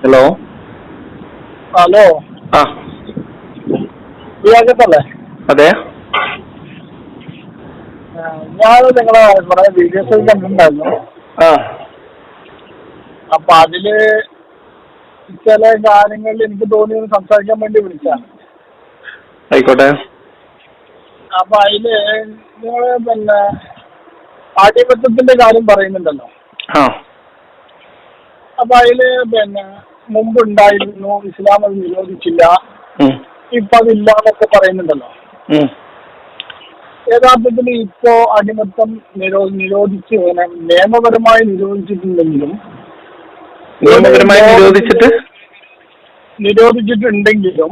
Hello hello ആ വിയാജത്തല്ലേ? അതെ. ഞാൻ നിങ്ങളെ കുറെ വീഡിയോസ് കണ്ടിട്ടുണ്ടായിരുന്നു. ആ അപ്പൊ അതില് ചില കാര്യങ്ങളിൽ എനിക്ക് തോന്നിയത് സംസാരിക്കാൻ വേണ്ടി വിളിച്ചാണ്. ആയിക്കോട്ടെ. അപ്പൊ അതില് നിങ്ങള് ആധിപത്യത്തിന്റെ കാര്യം പറയുന്നുണ്ടല്ലോ. ആ അപ്പൊ അതില് മുമ്പുണ്ടായിരുന്നു, ഇസ്ലാം അത് നിരോധിച്ചില്ല, ഇപ്പൊ അതില്ല എന്നൊക്കെ പറയുന്നുണ്ടല്ലോ. യഥാർത്ഥത്തിൽ ഇപ്പോ അടിമത്തം നിരോധിച്ച് നിയമപരമായി നിരോധിച്ചിട്ടുണ്ടെങ്കിലും നിരോധിച്ചിട്ടുണ്ടെങ്കിലും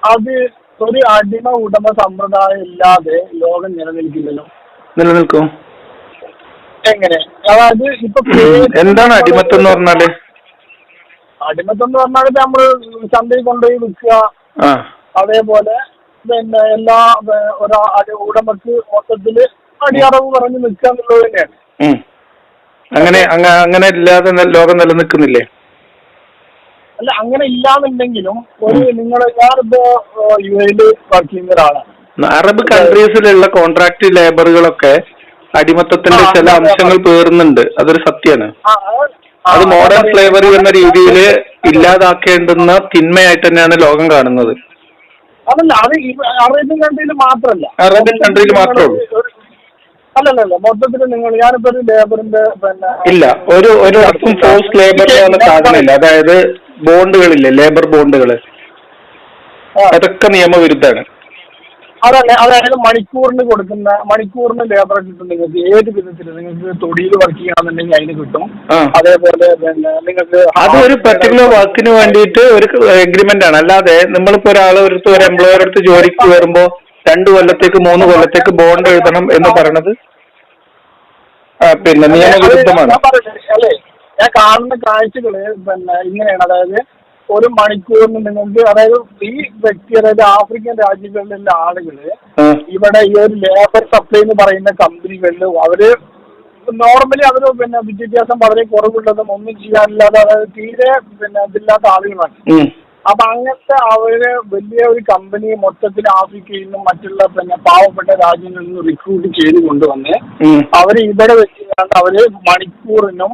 അത് ഒരു അടിമ ഉടമ സമ്പ്രദായം ഇല്ലാതെ ലോകം നിലനിൽക്കില്ലല്ലോ. നിലനിൽക്കും. എങ്ങനെ? അതായത് ഇപ്പൊ എന്താണ് അടിമത്തം എന്ന് പറഞ്ഞാല്? അടിമത്തം എന്ന് പറഞ്ഞാൽ നമ്മള് ചന്തയിൽ കൊണ്ടുപോയി വിൽക്കുക, അതേപോലെ എല്ലാ ഉടമക്ക് മൊത്തത്തില് അടിയറവ് പറഞ്ഞ് നിൽക്കുക എന്നുള്ളത് തന്നെയാണ്. അങ്ങനെ ഇല്ലാതെ ലോകം നിലനിൽക്കുന്നില്ലേ? അല്ല, അങ്ങനെ ഇല്ലാന്നുണ്ടെങ്കിലും ഞാനിപ്പോ UAE വർക്ക് ചെയ്യുന്ന ഒരാളാണ്. അറബ് കൺട്രീസിലുള്ള കോൺട്രാക്ട് ലേബറുകളൊക്കെ അടിമത്തത്തിന്റെ ചില അംശങ്ങൾ പേറുന്നുണ്ട്. അതൊരു സത്യമാണ്. അത് മോഡേൺ സ്ലേവറി എന്ന രീതിയിൽ ഇല്ലാതാക്കേണ്ടുന്ന തിന്മയായിട്ട് തന്നെയാണ് ലോകം കാണുന്നത്. അതല്ല, അത് അറേബ്യൻ കൺട്രിയിൽ മാത്രമല്ല. അറേബ്യൻ കൺട്രിയിൽ മാത്രമേ ഉള്ളൂ. അല്ലല്ല, മൊത്തത്തിൽ ഞാനിപ്പോ ഒരു ലേബറിന്റെ ഇല്ല, ഒരിടത്തും ഫോഴ്സ് ലേബർ എന്ന സാധനമില്ല. അതായത് ബോണ്ടുകളില്ലേ, ലേബർ ബോണ്ടുകള്, അതൊക്കെ നിയമവിരുദ്ധമാണ്. അതല്ല, അതായത് മണിക്കൂറിന് ലേബർ കിട്ടും. നിങ്ങൾക്ക് ഏത് വിധത്തിൽ നിങ്ങൾക്ക് തൊടിയിൽ വർക്ക് ചെയ്യാന്നുണ്ടെങ്കിൽ അതിന് കിട്ടും. അതേപോലെ നിങ്ങൾക്ക് അത് ഒരു പർട്ടിക്കുലർ വർക്കിന് വേണ്ടിയിട്ട് ഒരു എഗ്രിമെന്റ് ആണ്. അല്ലാതെ നമ്മളിപ്പോ ഒരു എംപ്ലോയർ അടുത്ത് ജോലിക്ക് വരുമ്പോ 2 കൊല്ലത്തേക്ക് 3 കൊല്ലത്തേക്ക് ബോണ്ട് എഴുതണം എന്ന് പറയണത് നിയമവിരുദ്ധമാണ്. അല്ലേ, ഞാൻ കാണുന്ന കാഴ്ചകള് ഇങ്ങനെയാണ്. അതായത് ഒരു മണിക്കൂറിന് നിങ്ങൾക്ക്, അതായത് ഈ വ്യക്തി, അതായത് ആഫ്രിക്കൻ രാജ്യങ്ങളിലുള്ള ആളുകള് ഇവിടെ ഈ ഒരു ലേബർ സപ്ലൈ എന്ന് പറയുന്ന കമ്പനികളിൽ അവര് നോർമലി അവര് വിദ്യാഭ്യാസം വളരെ കുറവുള്ളതും ഒന്നും ചെയ്യാനില്ലാതെ, അതായത് തീരെ ഇതില്ലാത്ത ആളുകളാണ്. അപ്പൊ അങ്ങനത്തെ അവര് വലിയ ഒരു കമ്പനി മൊത്തത്തിൽ ആഫ്രിക്കയിൽ നിന്നും മറ്റുള്ള പാവപ്പെട്ട രാജ്യങ്ങളിൽ നിന്നും റിക്രൂട്ട് ചെയ്ത് കൊണ്ടുവന്ന് അവര് ഇവിടെ വെച്ചുകൊണ്ട് അവര് മണിക്കൂറിനും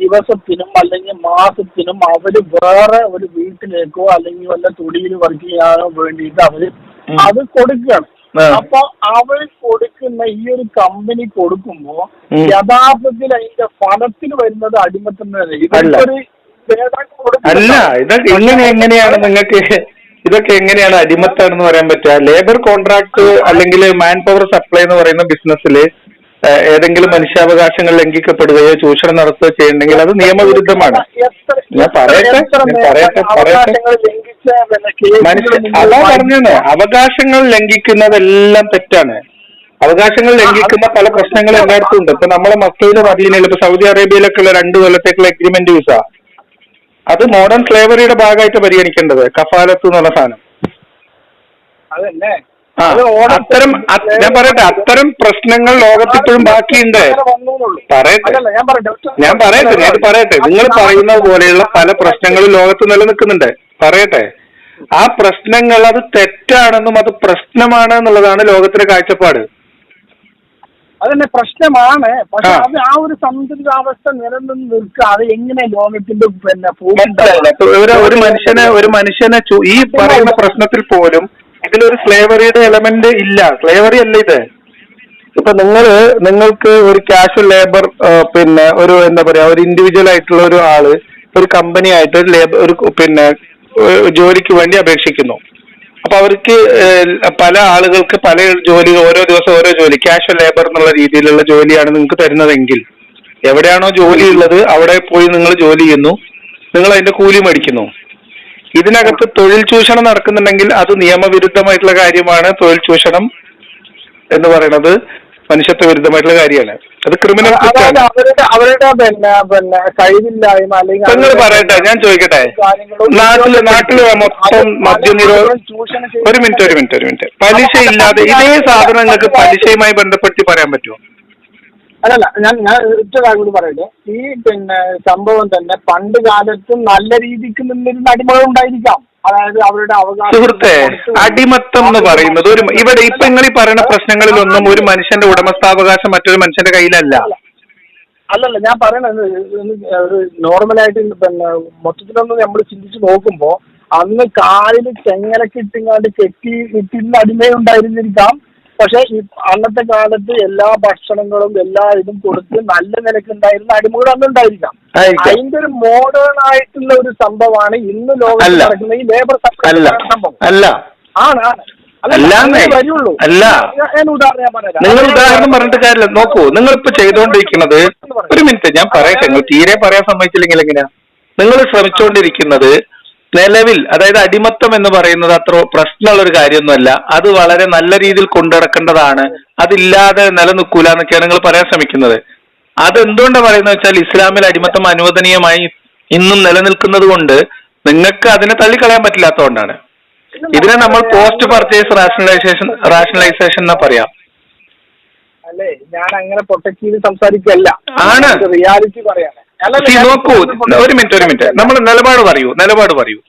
ദിവസത്തിനും അല്ലെങ്കിൽ മാസത്തിനും അവര് വേറെ ഒരു വീട്ടിലേക്കോ അല്ലെങ്കിൽ വല്ല തൊടിയിൽ വർക്ക് ചെയ്യാനോ വേണ്ടിയിട്ട് അവര് അത് കൊടുക്കുകയാണ്. അപ്പൊ അവർ കൊടുക്കുന്ന ഈ ഒരു കമ്പനി കൊടുക്കുമ്പോ യഥാർത്ഥത്തിൽ അതിന്റെ ഫലത്തിൽ വരുന്നത് അടിമത്തം. അല്ല, ഇതൊക്കെ എങ്ങനെയാണ് അടിമത്താണെന്ന് പറയാൻ പറ്റുക? ലേബർ കോൺട്രാക്ട് അല്ലെങ്കിൽ മാൻ പവർ സപ്ലൈ എന്ന് പറയുന്ന ബിസിനസ്സിൽ ഏതെങ്കിലും മനുഷ്യാവകാശങ്ങൾ ലംഘിക്കപ്പെടുകയോ ചൂഷണം നടത്തുകയോ ചെയ്യുന്നുണ്ടെങ്കിൽ അത് നിയമവിരുദ്ധമാണ്. ഞാൻ പറയട്ടെ. അതാ പറഞ്ഞത്, അവകാശങ്ങൾ ലംഘിക്കുന്നതെല്ലാം തെറ്റാണ്. അവകാശങ്ങൾ ലംഘിക്കുന്ന പല പ്രശ്നങ്ങളും എല്ലായിടത്തും ഉണ്ട്. ഇപ്പൊ നമ്മളെ മക്കയിലെ മദീനയിൽ, ഇപ്പൊ സൗദി അറേബ്യയിലൊക്കെയുള്ള 2 കൊല്ലത്തേക്കുള്ള എഗ്രിമെന്റ് വിസ, അത് മോഡേൺ സ്ലേവറിയുടെ ഭാഗമായിട്ട് പരിഗണിക്കേണ്ടത്. കഫാലത്ത് എന്നുള്ള സാധനം. ഞാൻ പറയട്ടെ, അത്തരം പ്രശ്നങ്ങൾ ലോകത്തിപ്പോഴും ബാക്കിയുണ്ട്. ഞാൻ പറയട്ടെ, നിങ്ങൾ പറയുന്ന പോലെയുള്ള പല പ്രശ്നങ്ങളും ലോകത്ത് നിലനിൽക്കുന്നുണ്ട്. പറയട്ടെ, ആ പ്രശ്നങ്ങൾ അത് തെറ്റാണെന്നും അത് പ്രശ്നമാണ് എന്നുള്ളതാണ് ലോകത്തിന്റെ കാഴ്ചപ്പാട്. അതന്നെ പ്രശ്നമാണ്. പക്ഷെ അത് ആ ഒരു സന്തുലിതാവസ്ഥ നിലനിന്ന് നിൽക്കുക. അത് എങ്ങനെ ലോകത്തിന്റെ ഒരു മനുഷ്യനെ ഈ പറയുന്ന പ്രശ്നത്തിൽ പോലും ഇതിലൊരു സ്ലേവറിയുടെ എലമെന്റ് ഇല്ല. സ്ലേവറി അല്ല ഇത്. ഇപ്പൊ നിങ്ങൾക്ക് ഒരു കാഷ്വൽ ലേബർ, ഒരു എന്താ പറയാ, ഒരു ഇൻഡിവിജ്വൽ ആയിട്ടുള്ള ഒരു ആള് ഒരു കമ്പനി ആയിട്ട് ഒരു ജോലിക്ക് വേണ്ടി അപേക്ഷിക്കുന്നു. അപ്പൊ അവർക്ക് പല ആളുകൾക്ക് പല ജോലി, ഓരോ ദിവസം ഓരോ ജോലി, കാഷ്വൽ ലേബർ എന്നുള്ള രീതിയിലുള്ള ജോലിയാണ് നിങ്ങൾക്ക് തരുന്നതെങ്കിൽ എവിടെയാണോ ജോലി ഉള്ളത് അവിടെ പോയി നിങ്ങൾ ജോലി ചെയ്യുന്നു, നിങ്ങൾ അതിന്റെ കൂലി മേടിക്കുന്നു. ഇതിനകത്ത് തൊഴിൽ ചൂഷണം നടക്കുന്നുണ്ടെങ്കിൽ അത് നിയമവിരുദ്ധമായിട്ടുള്ള കാര്യമാണ്. തൊഴിൽ ചൂഷണം എന്ന് പറയുന്നത് മനുഷ്യത്വ വിരുദ്ധമായിട്ടുള്ള കാര്യമാണ്. അത് ക്രിമിനൽ കുറ്റമാണ്. നിങ്ങൾ പറയട്ടെ, ഞാൻ ചോദിക്കട്ടെ, നാട്ടില് മൊത്തം മദ്യനിരോധനം. ഒരു മിനിറ്റ്. പലിശ ഇല്ലാതെ ഇതേ സാധനങ്ങൾക്ക് പലിശയുമായി ബന്ധപ്പെട്ട് പറയാൻ പറ്റുമോ? അല്ലല്ല, ഞാൻ ഒറ്റ കാര്യം കൂടി പറയട്ടെ. ഈ സംഭവം തന്നെ പണ്ട് കാലത്തും നല്ല രീതിക്ക് നിന്നിരുന്ന അടിമകൾ ഉണ്ടായിരിക്കാം. അതായത് അവരുടെ അവകാശം. സുഹൃത്തെ, അടിമത്തം എന്ന് പറയുന്നത് ഇവിടെ ഇപ്പൊ നിങ്ങൾ ഈ പറയുന്ന പ്രശ്നങ്ങളിലൊന്നും ഒരു മനുഷ്യന്റെ ഉടമസ്ഥാവകാശം മറ്റൊരു മനുഷ്യന്റെ കയ്യിലല്ല. അല്ലല്ല, ഞാൻ പറയണത് ഒരു നോർമലായിട്ട് മൊത്തത്തിലൊന്ന് നമ്മൾ ചിന്തിച്ച് നോക്കുമ്പോ അന്ന് കാലിൽ ചെങ്ങലക്കിട്ടിങ്ങാണ്ട് ഇട്ടിരുന്ന അടിമയുണ്ടായിരുന്നിരിക്കാം. പക്ഷെ അന്നത്തെ കാലത്ത് എല്ലാ ഭക്ഷണങ്ങളും എല്ലാ ഇതും കൊടുത്ത് നല്ല നിലക്കുണ്ടായിരുന്ന അടിമകൾ അന്നുണ്ടായിരിക്കാം. അതിന്റെ ഒരു മോഡേൺ ആയിട്ടുള്ള ഒരു സംഭവമാണ് ഇന്ന് ലോകത്തിൽ നടക്കുന്ന ഈ ലേബർ സംഭവം. ആണ്. വരുള്ളൂ. അല്ല, നിങ്ങൾ ഉദാഹരണം പറഞ്ഞിട്ട് കാര്യമില്ല. നോക്കൂ, നിങ്ങളിപ്പോ ചെയ്തുകൊണ്ടിരിക്കുന്നത്, ഒരു മിനിറ്റ് ഞാൻ പറയട്ടെ, നിങ്ങൾ തീരെ പറയാൻ സമ്മതിച്ചില്ലെങ്കിൽ എങ്ങനെയാ? നിങ്ങൾ ശ്രമിച്ചുകൊണ്ടിരിക്കുന്നത് നിലവിൽ, അതായത് അടിമത്തം എന്ന് പറയുന്നത് അത്ര പ്രശ്നമുള്ള ഒരു കാര്യമൊന്നുമല്ല. അത് വളരെ നല്ല രീതിയിൽ കൊണ്ടുനടക്കേണ്ടതാണ്. അതില്ലാതെ നിലനിൽക്കൂല എന്നൊക്കെയാണ് നിങ്ങൾ പറയാൻ ശ്രമിക്കുന്നത്. അതെന്തുകൊണ്ടാണ് പറയുന്നത് വെച്ചാൽ ഇസ്ലാമിൽ അടിമത്തം അനുവദനീയമായി ഇന്നും നിലനിൽക്കുന്നത് കൊണ്ട് നിങ്ങൾക്ക് അതിനെ തള്ളിക്കളയാൻ പറ്റില്ലാത്തതുകൊണ്ടാണ്. ഇതിനെ നമ്മൾ പോസ്റ്റ് പർച്ചേസ് റാഷണലൈസേഷൻ എന്നാ പറയാം. അല്ലേ, ഞാൻ അങ്ങനെ പ്രൊട്ടക്ട് ചെയ്ത് സംസാരിക്കല്ല, ആണ് റിയാലിറ്റി പറയാണ്. നോക്കൂ, ഒരു മിനിറ്റ് നമ്മൾ നിലപാട് പറയൂ.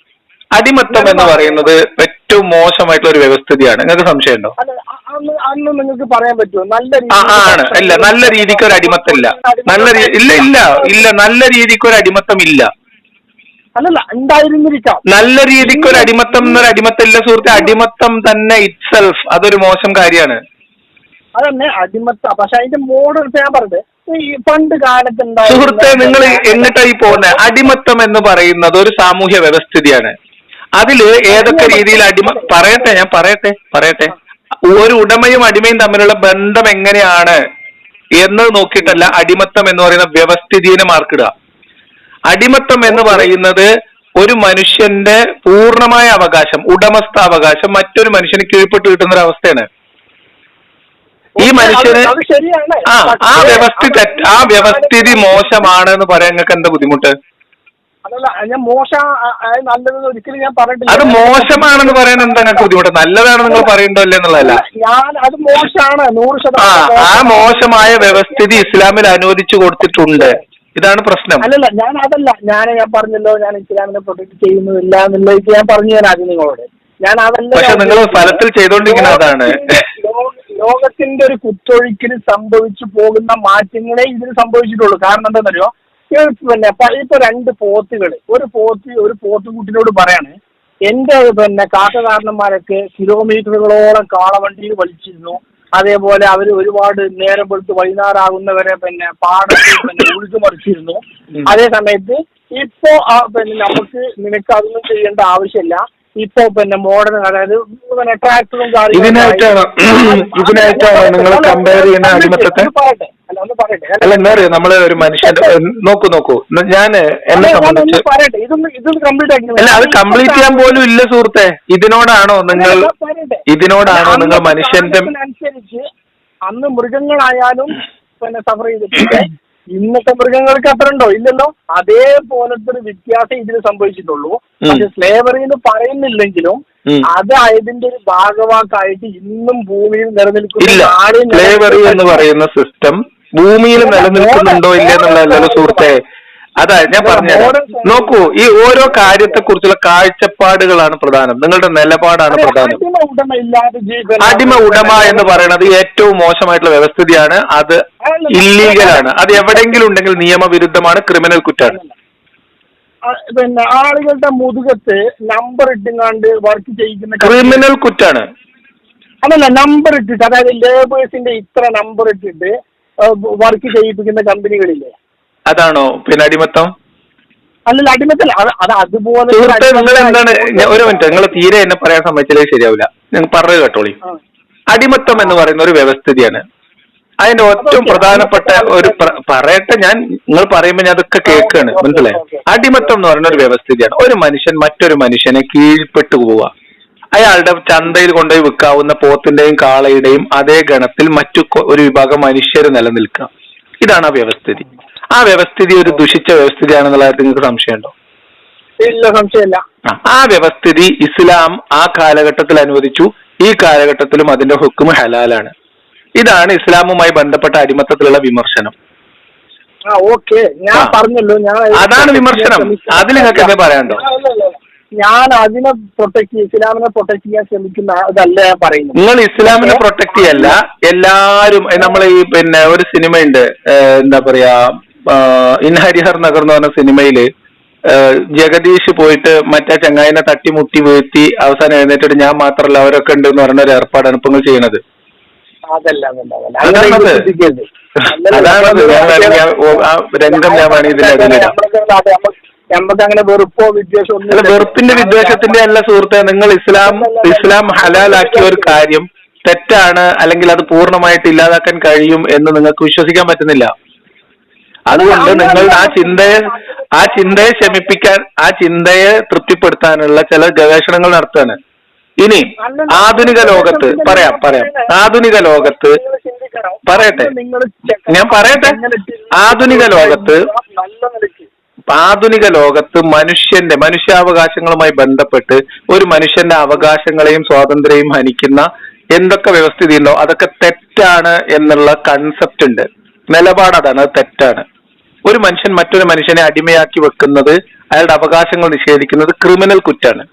അടിമത്തം എന്ന് പറയുന്നത് ഏറ്റവും മോശമായിട്ടുള്ള ഒരു വ്യവസ്ഥിതിയാണ്. നിങ്ങൾക്ക് സംശയമുണ്ടോ? അന്ന് നിങ്ങൾക്ക് പറയാൻ പറ്റുമോ ആണ്? അല്ല, നല്ല രീതിക്ക് ഒരു അടിമത്തം ഇല്ല. നല്ല രീതിക്ക് ഒരു അടിമത്തം ഇല്ല. അല്ലല്ല, ഉണ്ടായിരുന്നിരിക്കാം. നല്ല രീതിക്ക് ഒരു അടിമത്തം എന്നൊരു അടിമത്തം ഇല്ല സുഹൃത്തെ. അടിമത്തം തന്നെ ഇറ്റ്സെൽഫ് അതൊരു മോശം കാര്യമാണ്. അതന്നെ അടിമത്തം. പക്ഷെ അതിന്റെ മോഡൽ ഞാൻ പറഞ്ഞത് ഈ പണ്ട് കാലത്ത് സുഹൃത്തെ, നിങ്ങൾ എങ്ങോട്ടായി പോകുന്നത്? അടിമത്തം എന്ന് പറയുന്നത് ഒരു സാമൂഹ്യ വ്യവസ്ഥിതിയാണ്. അതില് ഏതൊക്കെ രീതിയിൽ ഞാൻ പറയട്ടെ ഒരു ഉടമയും അടിമയും തമ്മിലുള്ള ബന്ധം എങ്ങനെയാണ് എന്ന് നോക്കിയിട്ടല്ല അടിമത്തം എന്ന് പറയുന്ന വ്യവസ്ഥിതിയെ മാർക്കിടുക. അടിമത്തം എന്ന് പറയുന്നത് ഒരു മനുഷ്യന്റെ പൂർണ്ണമായ അവകാശം, ഉടമസ്ഥാവകാശം മറ്റൊരു മനുഷ്യന് കീഴ്പ്പെട്ട് കിട്ടുന്ന ഒരു അവസ്ഥയാണ്. ഈ മനുഷ്യന് ആ വ്യവസ്ഥിതി മോശമാണ് എന്ന് പറയാൻ നിങ്ങൾക്ക് എന്താ ബുദ്ധിമുട്ട്? അത് മോശമാണെന്ന് പറയാൻ എന്താ നിങ്ങൾക്ക് ബുദ്ധിമുട്ട്? നല്ലതാണ് നിങ്ങൾ പറയണ്ടോ അല്ലേ എന്നുള്ളതല്ല. ആ മോശമായ വ്യവസ്ഥിതി ഇസ്ലാമിൽ അനുവദിച്ചു കൊടുത്തിട്ടുണ്ട്. ഇതാണ് പ്രശ്നം. ഞാൻ പറഞ്ഞല്ലോ, ഞാൻ ഇസ്ലാമിനെ പ്രൊട്ടക്ട് ചെയ്യുന്നില്ല എന്നുള്ളത് ഞാൻ പറഞ്ഞു തരാം ആദ്യം നിങ്ങളോട്. ഞാൻ അതല്ല, പക്ഷെ നിങ്ങൾ ഫലത്തിൽ ചെയ്തോണ്ടിരിക്കുന്നത് അതാണ്. ലോകത്തിന്റെ ഒരു കുത്തൊഴുക്കിന് സംഭവിച്ചു പോകുന്ന മാറ്റങ്ങളെ ഇതിന് സംഭവിച്ചിട്ടുള്ളൂ. കാരണം എന്താണെന്നറിയോ? ഇപ്പൊ രണ്ട് പോത്തുകൾ, ഒരു പോത്തുകുട്ടിനോട് പറയാണ്, എന്റെ കാട്ടുകാരന്മാരൊക്കെ കിലോമീറ്ററുകളോളം കാളവണ്ടിയിൽ വലിച്ചിരുന്നു. അതേപോലെ അവര് ഒരുപാട് നേരം വെളുത്ത് വൈകുന്നേരമാകുന്നവരെ പാടത്ത് ഉഴുതു മറിച്ചിരുന്നു. അതേ സമയത്ത് ഇപ്പോ നമുക്ക് നിനക്ക് അതൊന്നും ചെയ്യേണ്ട ആവശ്യമില്ല. ഇപ്പൊ മോഡേൺ, അതായത് ട്രാക്ടറും ഇതിനായിട്ടാണ് നിങ്ങൾ കമ്പയർ ചെയ്യുന്ന അടിമത്തത്തെ? അല്ല, എന്താ പറയുക, നമ്മള് ഒരു മനുഷ്യന്റെ നോക്കൂ ഞാൻ എന്നെ സംബന്ധിച്ച് അല്ല, അത് കംപ്ലീറ്റ് ചെയ്യാൻ പോലും ഇല്ല സുഹൃത്തെ. ഇതിനോടാണോ നിങ്ങൾ മനുഷ്യന്റെ അനുസരിച്ച് അന്ന് മൃഗങ്ങളായാലും സഫർ ചെയ്തിട്ടുണ്ട്. ഇന്നത്തെ മൃഗങ്ങൾക്ക് അത്ര ഉണ്ടോ? ഇല്ലല്ലോ. അതേപോലത്തെ ഒരു വ്യത്യാസം ഇതിന് സംഭവിച്ചിട്ടുള്ളൂ. പക്ഷെ സ്ലേവറി എന്ന് പറയുന്നില്ലെങ്കിലും അത് അതിന്റെ ഒരു ഭാഗവാക്കായിട്ട് ഇന്നും ഭൂമിയിൽ നിലനിൽക്കുന്ന സ്ലേവറി എന്ന് പറയുന്ന സിസ്റ്റം ഭൂമിയിൽ നിലനിൽക്കുന്നുണ്ടോ ഇല്ല എന്നുള്ളതല്ലോ സുഹൃത്തെ. അതാ ഞാൻ പറഞ്ഞുതരാം. നോക്കൂ, ഈ ഓരോ കാര്യത്തെ കുറിച്ചുള്ള കാഴ്ചപ്പാടുകളാണ് പ്രധാനം, നിങ്ങളുടെ നിലപാടാണ് പ്രധാനം. അടിമ ഉടമ എന്ന് പറയുന്നത് ഏറ്റവും മോശമായിട്ടുള്ള വ്യവസ്ഥിതിയാണ്. അത് ഇല്ലീഗലാണ്. അത് എവിടെയെങ്കിലും ഉണ്ടെങ്കിൽ നിയമവിരുദ്ധമാണ്, ക്രിമിനൽ കുറ്റാണ്. ആളുകളുടെ മുതുകത്ത് നമ്പർ ഇട്ടുങ്ങാണ്ട് വർക്ക് ചെയ്യിക്കുന്ന ക്രിമിനൽ കുറ്റാണ്. അതല്ല, നമ്പർ ഇട്ടിട്ട്, അതായത് ലേബേഴ്സിന്റെ ഇത്ര നമ്പർ ഇട്ടിട്ട് വർക്ക് ചെയ്യിപ്പിക്കുന്ന കമ്പനികളില്ലേ, അതാണോ അടിമത്തം? അല്ലല്ല, അടിമത്തല്ല. അത് അതുപോലെ നിങ്ങൾ എന്താണ്, ഒരു മിനിറ്റ്, നിങ്ങൾ തീരെ എന്നെ പറയാൻ സമ്മതിച്ചാലേ ശരിയാവില്ല. നിങ്ങൾ പറഞ്ഞു കേട്ടോളി. അടിമത്തം എന്ന് പറയുന്ന ഒരു വ്യവസ്ഥിതിയാണ്. അതിന്റെ ഏറ്റവും പ്രധാനപ്പെട്ട ഒരു പറയട്ടെ, നിങ്ങൾ പറയുമ്പോൾ ഞാൻ അതൊക്കെ കേൾക്കാണ്, മനസ്സിലായി? അടിമത്തം എന്ന് പറയുന്ന ഒരു വ്യവസ്ഥിതിയാണ്. ഒരു മനുഷ്യൻ മറ്റൊരു മനുഷ്യനെ കീഴ്പ്പെട്ടു പോവുക. അയാളുടെ ചന്തയിൽ കൊണ്ടുപോയി വിൽക്കാവുന്ന പോത്തിന്റെയും കാളയുടെയും അതേ ഗണത്തിൽ മറ്റു ഒരു വിഭാഗം മനുഷ്യർ നിലനിൽക്കുക. ഇതാണ് ആ വ്യവസ്ഥിതി. ആ വ്യവസ്ഥിതി ഒരു ദുഷിച്ച വ്യവസ്ഥിതിയാണെന്നുള്ള കാര്യത്തിൽ നിങ്ങൾക്ക് സംശയമുണ്ടോ? ഇല്ല, സംശയമില്ല. ആ വ്യവസ്ഥിതി ഇസ്ലാം ആ കാലഘട്ടത്തിൽ അനുവദിച്ചു. ഈ കാലഘട്ടത്തിലും അതിന്റെ ഹുക്മ് ഹലാലാണ്. ഇതാണ് ഇസ്ലാമുമായി ബന്ധപ്പെട്ട അടിമത്തത്തിലുള്ള വിമർശനം. ഓക്കെ, ഞാൻ പറഞ്ഞല്ലോ, ഞാൻ അതാണ് വിമർശനം. അതിൽ നിങ്ങൾക്ക് എന്താ പറയാനുണ്ടോ? ഞാൻ അതിനെ ഇസ്ലാമിനെ പ്രൊട്ടക്ട് ചെയ്യാൻ ശ്രമിക്കുന്ന അതല്ല ഞാൻ പറയുന്നത്. നിങ്ങൾ ഇസ്ലാമിനെ പ്രൊട്ടക്ട് ചെയ്യല്ല, എല്ലാരും നമ്മൾ ഈ പിന്നെ ഒരു സിനിമയുണ്ട്, എന്താ പറയാ, ഇൻ ഹരിഹർ നഗർ എന്ന് പറഞ്ഞ സിനിമയില് ജഗദീഷ് പോയിട്ട് മറ്റേ ചങ്ങായിനെ തട്ടിമുട്ടി വീഴ്ത്തി അവസാനം എഴുന്നേറ്റിട്ട് ഞാൻ മാത്രല്ല അവരൊക്കെ ഉണ്ട് എന്ന് പറഞ്ഞ ഒരു ഏർപ്പാടാണ് ഇപ്പൊ നിങ്ങൾ ചെയ്യണത്. രംഗം ഞാൻ വേണമെങ്കിൽ ഇതിനകത്തിലിടാം. അങ്ങനെ വെറുപ്പോ വിദ്വേഷമോ അല്ല, വെറുപ്പിന്റെ വിദ്വേഷത്തിന്റെ അല്ല സുഹൃത്തെ. നിങ്ങൾ ഇസ്ലാം ഹലാലാക്കിയ ഒരു കാര്യം തെറ്റാണ്, അല്ലെങ്കിൽ അത് പൂർണ്ണമായിട്ട് ഇല്ലാതാക്കാൻ കഴിയും എന്ന് നിങ്ങൾക്ക് വിശ്വസിക്കാൻ പറ്റുന്നില്ല. അതുകൊണ്ട് നിങ്ങൾ ആ ചിന്തയെ ശമിപ്പിക്കാൻ, ആ ചിന്തയെ തൃപ്തിപ്പെടുത്താനുള്ള ചില ഗവേഷണങ്ങൾ നടത്തുകയാണ്. ഇനി ആധുനിക ലോകത്ത് പറയാം ആധുനിക ലോകത്ത് പറയട്ടെ, ഞാൻ പറയട്ടെ, ആധുനിക ലോകത്ത് മനുഷ്യാവകാശങ്ങളുമായി ബന്ധപ്പെട്ട് ഒരു മനുഷ്യന്റെ അവകാശങ്ങളെയും സ്വാതന്ത്ര്യവും ഹനിക്കുന്ന എന്തൊക്കെ വ്യവസ്ഥിതി ഉണ്ടോ അതൊക്കെ തെറ്റാണ് എന്നുള്ള കൺസെപ്റ്റ് ഉണ്ട്. നിലപാട് അതാണ്, അത് തെറ്റാണ്. ഒരു മനുഷ്യൻ മറ്റൊരു മനുഷ്യനെ അടിമയാക്കി വെക്കുന്നത്, അയാളുടെ അവകാശങ്ങൾ നിഷേധിക്കുന്നത് ക്രിമിനൽ കുറ്റാണ്.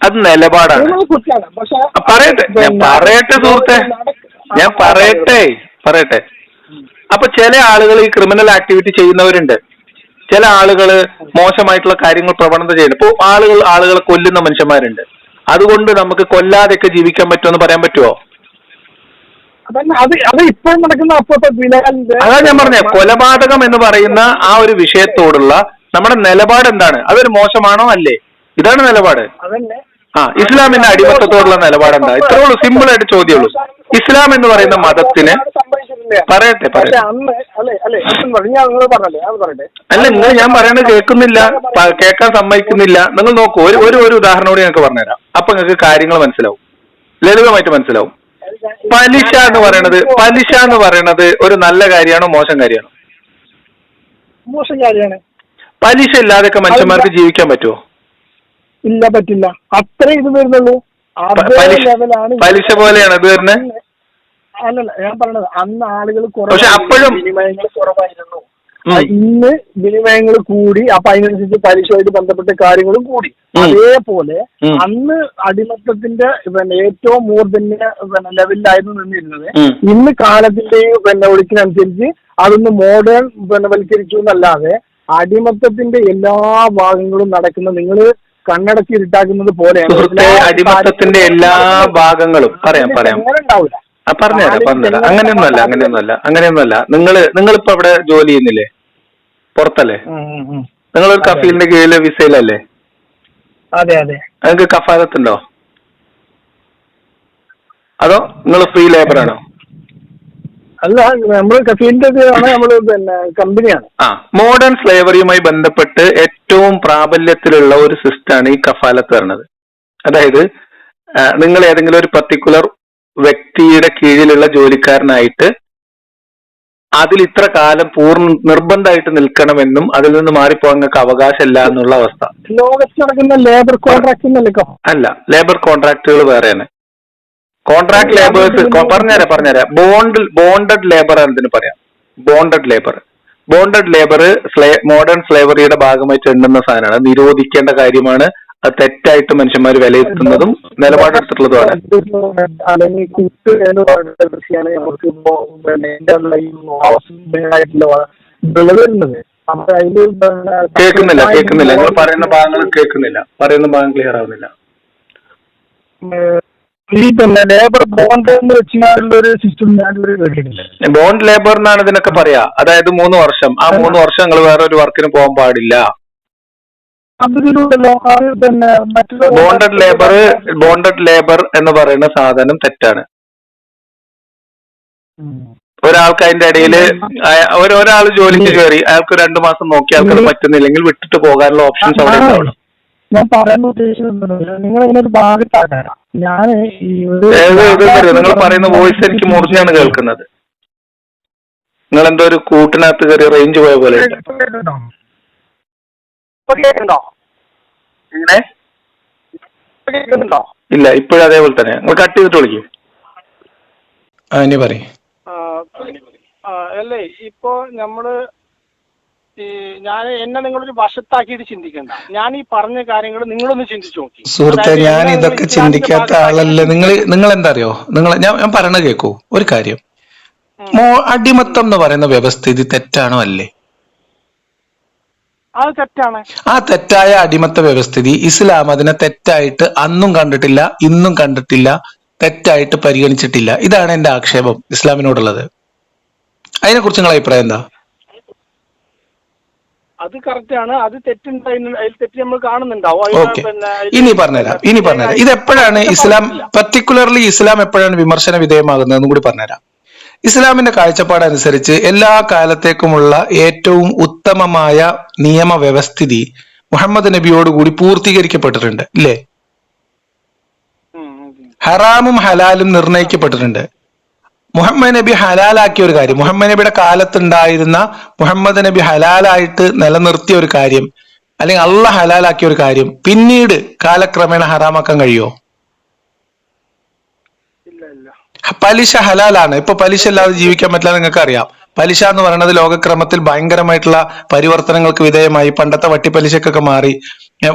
അത് നിലപാടാണ്. പറയട്ടെ സുഹൃത്തെ, ഞാൻ പറയട്ടെ. അപ്പൊ ചില ആളുകൾ ഈ ക്രിമിനൽ ആക്ടിവിറ്റി ചെയ്യുന്നവരുണ്ട്, ചില ആളുകൾ മോശമായിട്ടുള്ള കാര്യങ്ങൾ പ്രവണത ചെയ്യുന്നു. ഇപ്പൊ ആളുകളെ കൊല്ലുന്ന മനുഷ്യന്മാരുണ്ട്. അതുകൊണ്ട് നമുക്ക് കൊല്ലാതെയൊക്കെ ജീവിക്കാൻ പറ്റുമെന്ന് പറയാൻ പറ്റുമോ? അതാ ഞാൻ പറഞ്ഞ കൊലപാതകം എന്ന് പറയുന്ന ആ ഒരു വിഷയത്തോടുള്ള നമ്മുടെ നിലപാട് എന്താണ്? അതൊരു മോശമാണോ അല്ലേ? ഇതാണ് നിലപാട്. ഇസ്ലാമിന്റെ അടിമത്തത്തോടുള്ള നിലപാട് എന്താ? ഇത്രേ ഉള്ളൂ, സിമ്പിൾ ആയിട്ട് ചോദ്യമുള്ളൂ. ഇസ്ലാം എന്ന് പറയുന്ന മതത്തിന് പറയട്ടെ. അല്ല, നിങ്ങൾ ഞാൻ പറയണത് കേൾക്കുന്നില്ല, കേൾക്കാൻ സമ്മതിക്കുന്നില്ല. നിങ്ങൾ നോക്കൂ, ഒരു ഉദാഹരണം കൂടി ഞങ്ങൾക്ക് പറഞ്ഞുതരാം. അപ്പൊ നിങ്ങൾക്ക് കാര്യങ്ങൾ മനസ്സിലാവും, ലളിതമായിട്ട് മനസ്സിലാവും. പലിശ എന്ന് പറയണത് ഒരു നല്ല കാര്യമാണോ മോശം കാര്യമാണോ? മോശം കാര്യമാണ്. പലിശ ഇല്ലാതെയൊക്കെ മനുഷ്യന്മാർക്ക് ജീവിക്കാൻ പറ്റുമോ? ഇല്ല, പറ്റില്ല. അത്രേ ഇത് വരുന്നുള്ളൂ. പലിശ പോലെയാണ് ഇത് വരുന്നത്. അല്ലല്ല, ഞാൻ പറഞ്ഞത് അന്ന് ആളുകൾ വിനിമയങ്ങൾ കുറവായിരുന്നു. ഇന്ന് വിനിമയങ്ങൾ കൂടി, അപ്പൊ അതിനനുസരിച്ച് പലിശയുമായിട്ട് ബന്ധപ്പെട്ട കാര്യങ്ങളും കൂടി. അതേപോലെ അന്ന് അടിമത്തത്തിന്റെ ഏറ്റവും മൂർധന്യ ലെവലിലായിരുന്നു നിന്നിരുന്നത്. ഇന്ന് കാലത്തിന്റെ ഒഴുക്കിനനുസരിച്ച് അതൊന്ന് മോഡേൺ വൽക്കരിച്ചു എന്നല്ലാതെ അടിമത്തത്തിന്റെ എല്ലാ ഭാഗങ്ങളും നടക്കുന്ന നിങ്ങൾ കണ്ണടച്ച് ഇരുട്ടാക്കുന്നത് പോലെയാണ്. അടിമത്തത്തിന്റെ എല്ലാ ഭാഗങ്ങളും പറഞ്ഞുതരാം. അങ്ങനെയൊന്നുമല്ല. നിങ്ങളിപ്പോ അവിടെ ജോലി ചെയ്യുന്നില്ലേ? പുറത്തല്ലേ? നിങ്ങളൊരു കഫീലിന്റെ കീഴിലെ വിസയിലല്ലേ? അതെ. നിങ്ങൾക്ക് കഫാലത്തുണ്ടോ? അതോ നിങ്ങൾ ഫ്രീ ലേബർ ആണോ? അല്ല, നമ്മള് കഫീലിന്റെ കമ്പനിയാണ്. മോഡേൺ സ്ലേവറിയുമായി ബന്ധപ്പെട്ട് ഏറ്റവും പ്രാബല്യത്തിലുള്ള ഒരു സിസ്റ്റമാണ് ഈ കഫാലത്ത് പറയുന്നത്. അതായത് നിങ്ങൾ ഏതെങ്കിലും ഒരു പർട്ടിക്കുലർ വ്യക്തിയുടെ കീഴിലുള്ള ജോലിക്കാരനായിട്ട് അതിൽ ഇത്ര കാലം നിർബന്ധമായിട്ട് നിൽക്കണമെന്നും അതിൽ നിന്ന് മാറിപ്പോകാൻ നിങ്ങൾക്ക് അവകാശമില്ല എന്നുള്ള അവസ്ഥ. ലോകത്ത് നടക്കുന്ന ലേബർ കോൺട്രാക്ട് അല്ല, ലേബർ കോൺട്രാക്ടുകൾ വേറെയാണ്. കോൺട്രാക്ട് ലേബേഴ്സ് പറഞ്ഞുതരാം. ബോണ്ടഡ് ലേബർ എന്നതിന് പറയാം. ബോണ്ടഡ് ലേബർ മോഡേൺ സ്ലേവറിയുടെ ഭാഗമായിട്ട് എണ്ണുന്ന സാധനമാണ്. നിരോധിക്കേണ്ട കാര്യമാണ്. അത് തെറ്റായിട്ട് മനുഷ്യന്മാർ വിലയിരുത്തുന്നതും നിലപാടെടുത്തിട്ടുള്ളതുമാണ്. കേൾക്കുന്നില്ല. നിങ്ങൾ പറയുന്ന ഭാഗങ്ങൾ കേൾക്കുന്നില്ല. പറയുന്ന ഭാഗം ക്ലിയർ ആവുന്നില്ല. ബോണ്ട് ലേബർ എന്നാണ് ഇതിനൊക്കെ പറയാ. അതായത് 3 വർഷം. ആ 3 വർഷം നിങ്ങൾ വേറെ ഒരു വർക്കിന് പോകാൻ പാടില്ല. ബോണ്ടഡ് ലേബർ എന്ന് പറയുന്ന സാധനം തെറ്റാണ്. ഒരാൾക്ക് അതിന്റെ ഇടയിൽ ഒരാൾ ജോലിക്ക് കയറി, അയാൾക്ക് 2 മാസം നോക്കി അയാൾക്ക് പറ്റുന്നില്ലെങ്കിൽ വിട്ടിട്ട് പോകാനുള്ള ഓപ്ഷൻസ് അവിടെ ഉണ്ടാവണം. ഞാൻ പറയാൻ ഉദ്ദേശിക്കുന്നത് നിങ്ങൾ അതിനൊരു ഭാഗത്താക്കാം. നിങ്ങൾ പറയുന്ന വോയിസ് എനിക്ക് മുറിഞ്ഞാണ് കേൾക്കുന്നത്. നിങ്ങൾ എന്തോ ഒരു കൂട്ടിനകത്ത് കയറി റേഞ്ച് പോയ പോലെ. ഇല്ല, ഇപ്പോഴും അതേപോലെ തന്നെ. നിങ്ങൾ കട്ട് ചെയ്തിട്ട് വിളിക്കും. ഇനി പറയും. അല്ലേ ഇപ്പോ നമ്മള് എന്നെ നിങ്ങളൊരു വശത്താക്കിയിട്ട് ചിന്തിക്കണ്ട. ഞാൻ ഈ പറഞ്ഞ കാര്യങ്ങൾ നിങ്ങളൊന്ന് ചിന്തിച്ചു നോക്കി. സുഹൃത്തെ, ഞാൻ ഇതൊക്കെ ചിന്തിക്കാത്ത ആളല്ലേ. നിങ്ങൾ എന്താ അറിയോ, ഞാൻ പറയണ കേൾക്കൂ. ഒരു കാര്യം, അടിമത്തം എന്ന് പറയുന്ന വ്യവസ്ഥിതി തെറ്റാണോ അല്ലേ? അത് തെറ്റാണ്. ആ തെറ്റായ അടിമത്ത വ്യവസ്ഥിതി ഇസ്ലാം അതിനെ തെറ്റായിട്ട് അന്നും കണ്ടിട്ടില്ല, ഇന്നും കണ്ടിട്ടില്ല, തെറ്റായിട്ട് പരിഗണിച്ചിട്ടില്ല. ഇതാണ് എന്റെ ആക്ഷേപം ഇസ്ലാമിനോടുള്ളത്. അതിനെ കുറിച്ച് നിങ്ങളുടെ അഭിപ്രായം എന്താ? അത് കറക്റ്റാണ്. അത് തെറ്റ് നമ്മൾ കാണുന്നുണ്ടാവും. ഓക്കെ, ഇനി പറഞ്ഞുതരാം. ഇതെപ്പോഴാണ് ഇസ്ലാം, പർട്ടിക്കുലർലി ഇസ്ലാം എപ്പോഴാണ് വിമർശന വിധേയമാകുന്നതെന്നും കൂടി പറഞ്ഞുതരാം. ഇസ്ലാമിന്റെ കാഴ്ചപ്പാടനുസരിച്ച് എല്ലാ കാലത്തേക്കുമുള്ള ഏറ്റവും ഉത്തമമായ നിയമവ്യവസ്ഥിതി മുഹമ്മദ് നബിയോടുകൂടി പൂർത്തീകരിക്കപ്പെട്ടിട്ടുണ്ട്, ഇല്ലേ? ഹറാമും ഹലാലും നിർണയിക്കപ്പെട്ടിട്ടുണ്ട്. മുഹമ്മദ് നബി ഹലാലാക്കിയ ഒരു കാര്യം, മുഹമ്മദ് നബിയുടെ കാലത്തുണ്ടായിരുന്ന മുഹമ്മദ് നബി ഹലാലായിട്ട് നിലനിർത്തിയ ഒരു കാര്യം, അല്ലെങ്കിൽ അള്ളാഹ് ഹലാലാക്കിയ ഒരു കാര്യം പിന്നീട് കാലക്രമേണ ഹറാമാക്കാൻ കഴിയുമോ? പലിശ ഹലാലാണ്. ഇപ്പൊ പലിശ ഇല്ലാതെ ജീവിക്കാൻ പറ്റില്ല, നിങ്ങൾക്ക് അറിയാം. പലിശ എന്ന് പറയുന്നത് ലോകക്രമത്തിൽ ഭയങ്കരമായിട്ടുള്ള പരിവർത്തനങ്ങൾക്ക് വിധേയമായി പണ്ടത്തെ വട്ടിപ്പലിശക്കൊക്കെ മാറി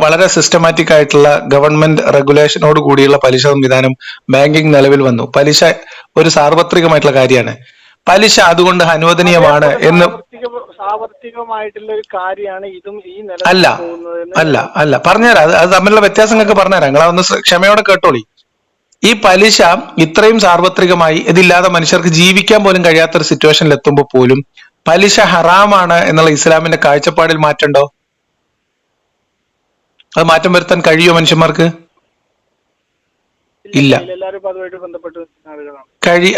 വളരെ സിസ്റ്റമാറ്റിക് ആയിട്ടുള്ള ഗവൺമെന്റ് റെഗുലേഷനോട് കൂടിയുള്ള പലിശ സംവിധാനം ബാങ്കിങ് നിലവിൽ വന്നു. പലിശ ഒരു സാർവത്രികമായിട്ടുള്ള കാര്യമാണ്. പലിശ അതുകൊണ്ട് അനുവദനീയമാണ് എന്ന് സാർവത്രികമായിട്ടുള്ള ഒരു കാര്യമാണ് ഇതും. ഈ അല്ല പറഞ്ഞുതരാം. അത് തമ്മിലുള്ള വ്യത്യാസങ്ങൾക്ക് പറഞ്ഞുതരാം. നിങ്ങളതൊന്ന് ക്ഷമയോടെ കേട്ടോളി. ഈ പലിശ ഇത്രയും സാർവത്രികമായി ഇതില്ലാതെ മനുഷ്യർക്ക് ജീവിക്കാൻ പോലും കഴിയാത്തൊരു സിറ്റുവേഷനിൽ എത്തുമ്പോൾ പോലും പലിശ ഹറാമാണ് എന്നുള്ള ഇസ്ലാമിന്റെ കാഴ്ചപ്പാടിൽ മാറ്റമുണ്ടോ? അത് മാറ്റം വരുത്താൻ കഴിയുമോ മനുഷ്യന്മാർക്ക്? ഇല്ല.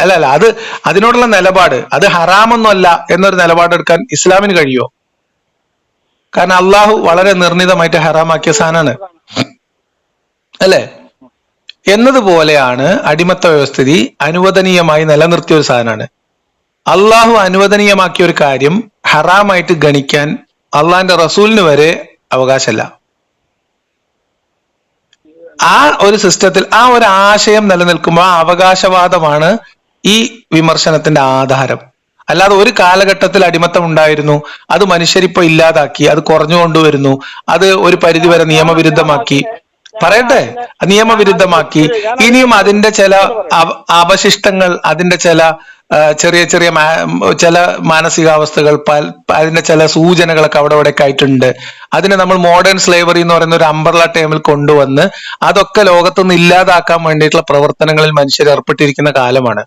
അല്ല അത് അതിനോടുള്ള നിലപാട്, അത് ഹറാമൊന്നുമല്ല എന്നൊരു നിലപാടെടുക്കാൻ ഇസ്ലാമിന് കഴിയുമോ? കാരണം അള്ളാഹു വളരെ നിർണിതമായിട്ട് ഹറാമാക്കിയ സാധനമാണ്, അല്ലേ? എന്നതുപോലെയാണ് അടിമത്ത വ്യവസ്ഥിതി അനുവദനീയമായി നിലനിർത്തിയ ഒരു സാധനമാണ്. അള്ളാഹു അനുവദനീയമാക്കിയ ഒരു കാര്യം ഹറാമായിട്ട് ഗണിക്കാൻ അള്ളാഹിന്റെ റസൂലിന് വരെ അവകാശമല്ല. ആ ഒരു സിസ്റ്റത്തിൽ ആ ഒരു ആശയം നിലനിൽക്കുമ്പോൾ ആ അവകാശവാദമാണ് ഈ വിമർശനത്തിന്റെ ആധാരം. അല്ലാതെ ഒരു കാലഘട്ടത്തിൽ അടിമത്തം ഉണ്ടായിരുന്നു, അത് മനുഷ്യരിപ്പോ ഇല്ലാതാക്കി, അത് കുറഞ്ഞുകൊണ്ടുവരുന്നു, അത് ഒരു പരിധിവരെ നിയമവിരുദ്ധമാക്കി, പറയട്ടെ, നിയമവിരുദ്ധമാക്കി, ഇനിയും അതിന്റെ ചില അവശിഷ്ടങ്ങൾ, അതിന്റെ ചില ചെറിയ ചെറിയ ചില മാനസികാവസ്ഥകൾ, അതിന്റെ ചില സൂചനകളൊക്കെ അവിടെ ഇവിടെയൊക്കെ ആയിട്ടുണ്ട്. അതിനെ നമ്മൾ മോഡേൺ സ്ലേവറി എന്ന് പറയുന്ന ഒരു അംബ്രല ടേമിൽ കൊണ്ടുവന്ന് അതൊക്കെ ലോകത്തുനിന്ന് ഇല്ലാതാക്കാൻ വേണ്ടിയിട്ടുള്ള പ്രവർത്തനങ്ങളിൽ മനുഷ്യർ ഏർപ്പെട്ടിരിക്കുന്ന കാലമാണ്.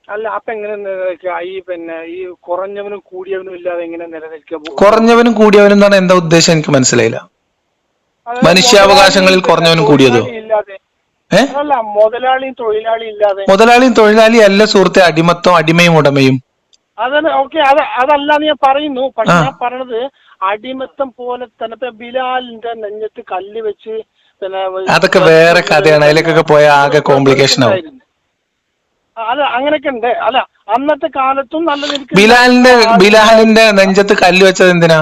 അല്ല, അപ്പൊ എങ്ങനെ ഈ കുറഞ്ഞവനും കൂടിയവനും ഇല്ലാതെ എങ്ങനെ നിലനിൽക്കുക? കുറഞ്ഞവനും കൂടിയവനും എന്നാണ് എന്താ ഉദ്ദേശം? എനിക്ക് മനസ്സിലായില്ല. മനുഷ്യാവകാശങ്ങളിൽ കുറഞ്ഞവനും കൂടിയതോ? മുതലാളിയും തൊഴിലാളിയും ഇല്ലാതെ. മുതലാളിയും തൊഴിലാളിയും അല്ല സുഹൃത്തെ അടിമത്തം, അടിമയും ഉടമയും. അതല്ല, ഓക്കെ, അതല്ലാന്ന് ഞാൻ പറയുന്നു. പക്ഷെ ഞാൻ പറഞ്ഞത് അടിമത്തം പോലെ തന്നെ ബിലാലിന്റെ നെഞ്ഞത്ത് കല്ല് വെച്ച് അതൊക്കെ വേറെ കഥയാണ്. അതിലേക്കൊക്കെ പോയ ആകെ കോംപ്ലിക്കേഷൻ ആവും. അത് അങ്ങനെയൊക്കെ ഉണ്ട്. അല്ല, അന്നത്തെ കാലത്തും നല്ല ബിലാലിന്റെ നെഞ്ചത്ത് കല്ല് വെച്ചത് എന്തിനാ?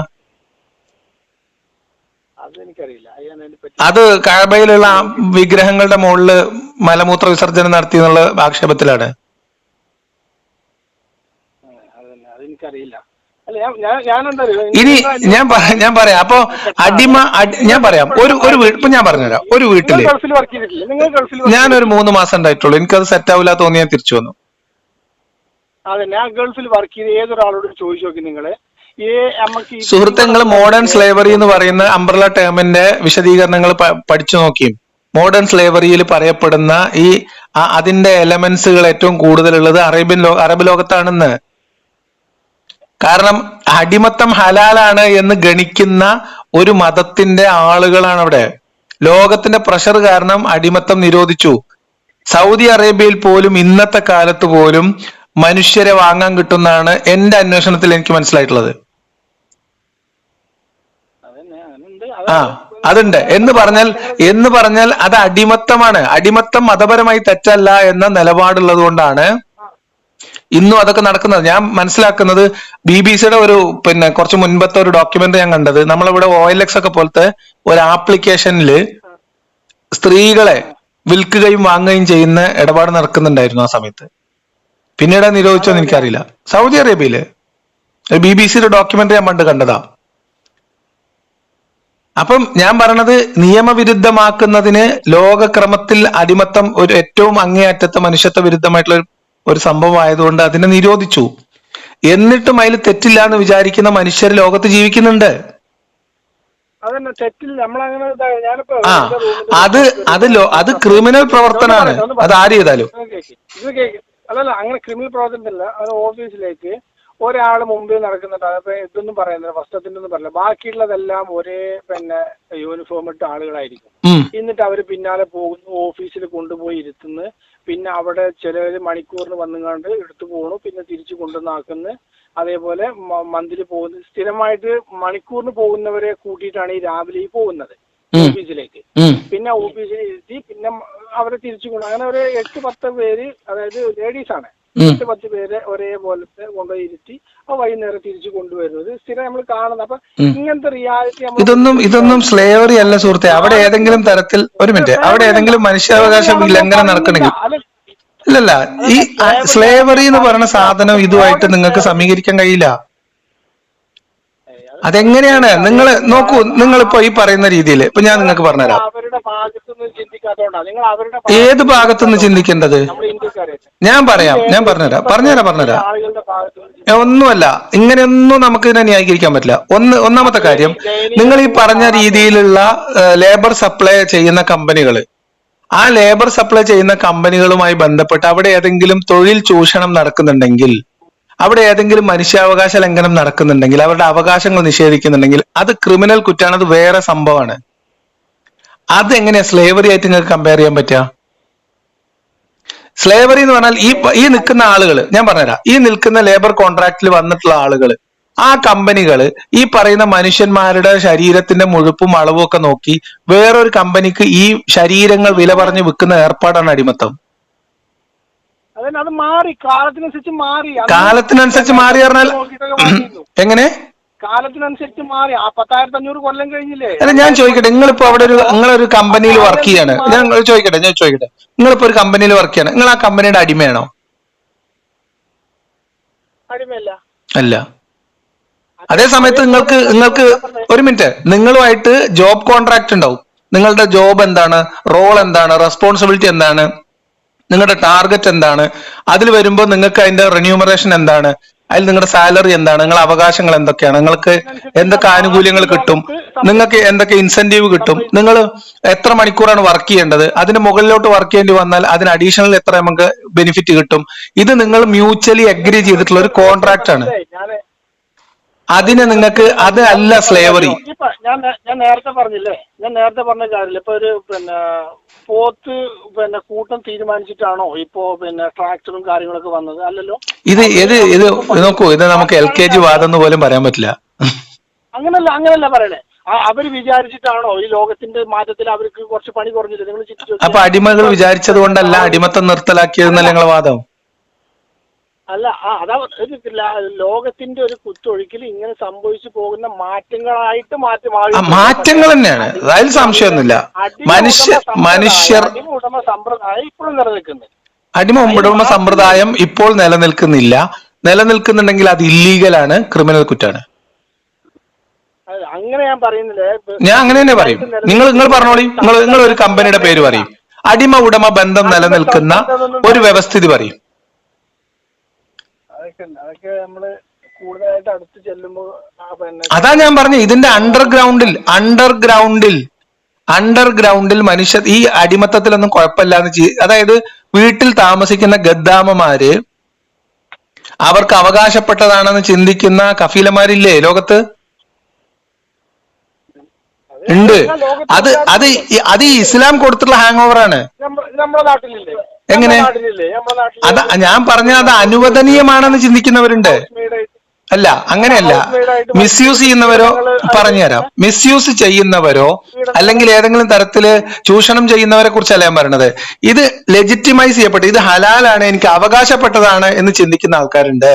അത് കഅബയിലുള്ള വിഗ്രഹങ്ങളുടെ മുകളില് മലമൂത്ര വിസർജനം നടത്തി എന്നുള്ള ആക്ഷേപത്തിലാണ്. ഇനി ഞാൻ പറയാം. അപ്പൊ ഞാൻ പറയാം, ഇപ്പൊ ഞാൻ പറഞ്ഞുതരാം. ഒരു വീട്ടില് ഞാനൊരു 3 മാസം ഉണ്ടായിട്ടുള്ളൂ. എനിക്കത് സെറ്റ് ആവില്ല തോന്നി ഞാൻ തിരിച്ചു വന്നു. അതെ, ഞാൻ ഗൾഫിൽ വർക്ക് ചെയ്ത് ഏതൊരാളോട് ചോദിച്ചു നോക്കി നിങ്ങള്. സുഹൃത്തുക്കൾ, മോഡേൺ സ്ലേവറി എന്ന് പറയുന്ന അംബ്രല ടേമിന്റെ വിശദീകരണങ്ങൾ പഠിച്ചു നോക്കിയും മോഡേൺ സ്ലേവറിയിൽ പറയപ്പെടുന്ന അതിന്റെ എലമെന്റ്സുകൾ ഏറ്റവും കൂടുതലുള്ളത് അറബ് ലോകത്താണെന്ന്. കാരണം അടിമത്തം ഹലാലാണ് എന്ന് ഗണിക്കുന്ന ഒരു മതത്തിന്റെ ആളുകളാണ് അവിടെ. ലോകത്തിന്റെ പ്രഷർ കാരണം അടിമത്തം നിരോധിച്ചു. സൗദി അറേബ്യയിൽ പോലും ഇന്നത്തെ കാലത്ത് പോലും മനുഷ്യരെ വാങ്ങാൻ കിട്ടുന്നതാണ് എന്റെ അന്വേഷണത്തിൽ എനിക്ക് മനസ്സിലായിട്ടുള്ളത്. അതുണ്ട് എന്ന് പറഞ്ഞാൽ അത് അടിമത്തമാണ്. അടിമത്തം മതപരമായി തെറ്റല്ല എന്ന നിലപാടുള്ളത് കൊണ്ടാണ് ഇന്നും അതൊക്കെ നടക്കുന്നത്. ഞാൻ മനസ്സിലാക്കുന്നത് BBC-യുടെ കുറച്ച് മുൻപത്തെ ഒരു ഡോക്യുമെന്ററി ഞാൻ കണ്ടത്, നമ്മളിവിടെ OLX ഒക്കെ പോലത്തെ ഒരു ആപ്ലിക്കേഷനിൽ സ്ത്രീകളെ വിൽക്കുകയും വാങ്ങുകയും ചെയ്യുന്ന ഇടപാട് നടക്കുന്നുണ്ടായിരുന്നു ആ സമയത്ത്. പിന്നീട് നിരോധിച്ചോന്ന് എനിക്കറിയില്ല. സൗദി അറേബ്യയില് BBC ഡോക്യുമെന്ററി ഞാൻ പണ്ട് കണ്ടതാ. അപ്പം ഞാൻ പറയണത് നിയമവിരുദ്ധമാക്കുന്നതിന് ലോകക്രമത്തിൽ അടിമത്തം ഒരു ഏറ്റവും അങ്ങേയറ്റത്തെ മനുഷ്യത്വ വിരുദ്ധമായിട്ടുള്ള ഒരു സംഭവം ആയതുകൊണ്ട് അതിനെ നിരോധിച്ചു. എന്നിട്ടും അതിൽ തെറ്റില്ല എന്ന് വിചാരിക്കുന്ന മനുഷ്യർ ലോകത്ത് ജീവിക്കുന്നുണ്ട്. ആ അത് ക്രിമിനൽ പ്രവർത്തനമാണ്. അത് ആര് ചെയ്താലും. അല്ലല്ല, അങ്ങനെ ക്രിമിനൽ പ്രവർത്തനത്തില്ല. അത് ഓഫീസിലേക്ക് ഒരാൾ മുമ്പിൽ നടക്കുന്നുണ്ട്. അതിപ്പോ ഇതൊന്നും പറയുന്നില്ല, വസ്ത്രത്തിന്റെ ഒന്നും പറയില്ല. ബാക്കിയുള്ളതെല്ലാം ഒരേ യൂണിഫോം ഇട്ട ആളുകളായിരിക്കും. എന്നിട്ട് അവർ പിന്നാലെ പോകുന്നു, ഓഫീസിൽ കൊണ്ടുപോയി ഇരുത്തുന്നു. പിന്നെ അവിടെ ചിലവര് മണിക്കൂറിന് വന്നുകൊണ്ട് എടുത്തു പോകണു, പിന്നെ തിരിച്ചു കൊണ്ടുവന്നാക്കുന്നു. അതേപോലെ മന്തിൽ പോകുന്നു. സ്ഥിരമായിട്ട് മണിക്കൂറിന് പോകുന്നവരെ കൂട്ടിയിട്ടാണ് ഈ രാവിലെ പോകുന്നത് ഓഫീസിലേക്ക്. പിന്നെ ഓഫീസിൽ ഇരുത്തി പിന്നെ അവരെ തിരിച്ചു കൊണ്ട് അങ്ങനെ ഒരു 8-10 പേര്, അതായത് ലേഡീസ് ആണ്, 8-10 പേരെ ഒരേപോലത്തെ കൊണ്ടുപോയി ഇരുത്തി വൈകുന്നേരം തിരിച്ചു കൊണ്ടുവരുന്നത് സ്ഥിരം നമ്മൾ കാണുന്നത്. അപ്പൊ ഇങ്ങനത്തെ റിയാലിറ്റി ഇതൊന്നും സ്ലേവറി അല്ല സുഹൃത്തെ. അവിടെ ഏതെങ്കിലും തരത്തിൽ അവിടെ ഏതെങ്കിലും മനുഷ്യാവകാശ ലംഘനം നടക്കണമെങ്കിൽ ഇല്ലല്ല, ഈ സ്ലേവറി എന്ന് പറയുന്ന സാധനം ഇതുമായിട്ട് നിങ്ങൾക്ക് സമീകരിക്കാൻ കഴിയില്ല. അതെങ്ങനെയാണ്? നിങ്ങൾ നോക്കൂ, നിങ്ങളിപ്പോ ഈ പറയുന്ന രീതിയിൽ ഇപ്പൊ ഞാൻ നിങ്ങൾക്ക് പറഞ്ഞുതരാം. ഏത് ഭാഗത്തുനിന്ന് ചിന്തിക്കേണ്ടത് ഞാൻ പറഞ്ഞുതരാം. ഒന്നുമല്ല, ഇങ്ങനെയൊന്നും നമുക്ക് ഇതിനെ ന്യായീകരിക്കാൻ പറ്റില്ല. ഒന്നാമത്തെ കാര്യം, നിങ്ങൾ ഈ പറഞ്ഞ രീതിയിലുള്ള ലേബർ സപ്ലൈ ചെയ്യുന്ന കമ്പനികൾ, ആ ലേബർ സപ്ലൈ ചെയ്യുന്ന കമ്പനികളുമായി ബന്ധപ്പെട്ട് അവിടെ ഏതെങ്കിലും തൊഴിൽ ചൂഷണം നടക്കുന്നുണ്ടെങ്കിൽ, അവിടെ ഏതെങ്കിലും മനുഷ്യാവകാശ ലംഘനം നടക്കുന്നുണ്ടെങ്കിൽ, അവരുടെ അവകാശങ്ങൾ നിഷേധിക്കുന്നുണ്ടെങ്കിൽ അത് ക്രിമിനൽ കുറ്റാണ്. അത് വേറെ സംഭവമാണ്. അതെങ്ങനെയാ സ്ലേവറി ആയിട്ട് നിങ്ങൾക്ക് കമ്പയർ ചെയ്യാൻ പറ്റുക? സ്ലേവറി എന്ന് പറഞ്ഞാൽ ഈ നിൽക്കുന്ന ആളുകൾ, ഞാൻ പറഞ്ഞുതരാം, ഈ നിൽക്കുന്ന ലേബർ കോൺട്രാക്റ്റിൽ വന്നിട്ടുള്ള ആളുകൾ, ആ കമ്പനികൾ ഈ പറയുന്ന മനുഷ്യന്മാരുടെ ശരീരത്തിന്റെ മുഴുപ്പും അളവും ഒക്കെ നോക്കി വേറൊരു കമ്പനിക്ക് ഈ ശരീരങ്ങൾ വില പറഞ്ഞ് വിൽക്കുന്ന ഏർപ്പാടാണ് അടിമത്തം. കാലത്തിനനുസരിച്ച് മാറി പറഞ്ഞാൽ എങ്ങനെ? കാലത്തിനനുസരിച്ച് മാറി. 10,500 കൊല്ലം കഴിഞ്ഞില്ലേ? അല്ല, ഞാൻ ചോദിക്കട്ടെ, നിങ്ങളിപ്പോ അവിടെ നിങ്ങളൊരു കമ്പനിയിൽ വർക്ക് ചെയ്യാണ്. ഞാൻ ചോദിക്കട്ടെ, നിങ്ങളിപ്പോ ഒരു കമ്പനിയിൽ വർക്ക് ചെയ്യാണ്. നിങ്ങൾ ആ കമ്പനിയുടെ അടിമയാണോ? അടിമയല്ല. അല്ല. അതേ സമയത്ത് നിങ്ങൾക്ക് ഒരു മിനിറ്റ്, നിങ്ങളുമായിട്ട് ജോബ് കോൺട്രാക്ട് ഉണ്ടാവും. നിങ്ങളുടെ ജോബ് എന്താണ്, റോൾ എന്താണ്, റെസ്പോൺസിബിലിറ്റി എന്താണ്, നിങ്ങളുടെ ടാർഗറ്റ് എന്താണ്, അതിൽ വരുമ്പോൾ നിങ്ങൾക്ക് അതിന്റെ റെന്യൂമറേഷൻ എന്താണ്, അതിൽ നിങ്ങളുടെ സാലറി എന്താണ്, നിങ്ങളുടെ അവകാശങ്ങൾ എന്തൊക്കെയാണ്, നിങ്ങൾക്ക് എന്തൊക്കെ ആനുകൂല്യങ്ങൾ കിട്ടും, നിങ്ങൾക്ക് എന്തൊക്കെ ഇൻസെന്റീവ് കിട്ടും, നിങ്ങൾ എത്ര മണിക്കൂറാണ് വർക്ക് ചെയ്യേണ്ടത്, അതിന് മുകളിലോട്ട് വർക്ക് ചെയ്യേണ്ടി വന്നാൽ അതിന് അഡീഷണൽ എത്ര നമുക്ക് ബെനിഫിറ്റ് കിട്ടും. ഇത് നിങ്ങൾ മ്യൂച്വലി അഗ്രി ചെയ്തിട്ടുള്ള ഒരു കോൺട്രാക്ട് ആണ്. അതിന് നിങ്ങൾക്ക് അത് അല്ല സ്ലേവറി. ഞാൻ നേരത്തെ പറഞ്ഞ കാര്യമില്ല. ഇപ്പൊ ഒരു പോത്ത് കൂട്ടം തീരുമാനിച്ചിട്ടാണോ ഇപ്പോ ട്രാക്ടറും കാര്യങ്ങളൊക്കെ വന്നത്? അല്ലല്ലോ. ഇത് നോക്കൂ, ഇത് നമുക്ക് LKG വാദം എന്ന് പോലും പറയാൻ പറ്റില്ല. അങ്ങനല്ല പറയണേ. അവര് വിചാരിച്ചിട്ടാണോ ഈ ലോകത്തിന്റെ മാറ്റത്തിൽ അവർക്ക് കുറച്ച് പണി കുറഞ്ഞില്ല? നിങ്ങൾ ചിന്തിച്ചു. അപ്പൊ അടിമകൾ വിചാരിച്ചത് കൊണ്ടല്ല അടിമത്തം നിർത്തലാക്കിയതെന്നല്ല നിങ്ങളെ വാദം? അല്ല, അതാ ലോകത്തിന്റെ ഒരു കുത്തൊഴുക്കിൽ ഇങ്ങനെ സംഭവിച്ചു പോകുന്ന മാറ്റങ്ങളായിട്ട് മാറ്റങ്ങൾ തന്നെയാണ്, അതിൽ സംശയമൊന്നുമില്ല. മനുഷ്യർ ഉടമ സമ്പ്രദായം ഇപ്പോഴും നിലനിൽക്കുന്നത്. അടിമ ഉടമ സമ്പ്രദായം ഇപ്പോൾ നിലനിൽക്കുന്നില്ല. നിലനിൽക്കുന്നുണ്ടെങ്കിൽ അത് ഇല്ലീഗലാണ്, ക്രിമിനൽ കുറ്റാണ്. അങ്ങനെ ഞാൻ പറയുന്നില്ല. ഞാൻ അങ്ങനെ തന്നെ പറയും. നിങ്ങൾ പറഞ്ഞോളി. നിങ്ങൾ ഒരു കമ്പനിയുടെ പേര് പറയും. അടിമ ഉടമ ബന്ധം നിലനിൽക്കുന്ന ഒരു വ്യവസ്ഥിതി പറയും. അതൊക്കെ നമ്മള് കൂടുതലായിട്ട് അടുത്ത് ചെല്ലുമ്പോ അതാ ഞാൻ പറഞ്ഞു. ഇതിന്റെ അണ്ടർഗ്രൗണ്ടിൽ മനുഷ്യർ ഈ അടിമത്തത്തിലൊന്നും കുഴപ്പമില്ലാന്ന് അതായത് വീട്ടിൽ താമസിക്കുന്ന ഗദ്ദാമമാര് അവർക്ക് അവകാശപ്പെട്ടതാണെന്ന് ചിന്തിക്കുന്ന കഫീലമാരില്ലേ ലോകത്ത്? ഉണ്ട്. അത് ഈ ഇസ്ലാം കൊടുത്തിട്ടുള്ള ഹാങ് ഓവർ ആണ്. നമ്മുടെ നാട്ടിലില്ലേ? എങ്ങനെ? അത് ഞാൻ പറഞ്ഞ അത് അനുവദനീയമാണെന്ന് ചിന്തിക്കുന്നവരുണ്ട്. അല്ല, അങ്ങനെയല്ല. മിസ്യൂസ് ചെയ്യുന്നവരോ, പറഞ്ഞുതരാം, മിസ്യൂസ് ചെയ്യുന്നവരോ അല്ലെങ്കിൽ ഏതെങ്കിലും തരത്തില് ചൂഷണം ചെയ്യുന്നവരെ കുറിച്ചല്ല ഞാൻ പറയണത്. ഇത് ലെജിറ്റിമൈസ് ചെയ്യപ്പെട്ട് ഇത് ഹലാലാണ്, എനിക്ക് അവകാശപ്പെട്ടതാണ് എന്ന് ചിന്തിക്കുന്ന ആൾക്കാരുണ്ട്.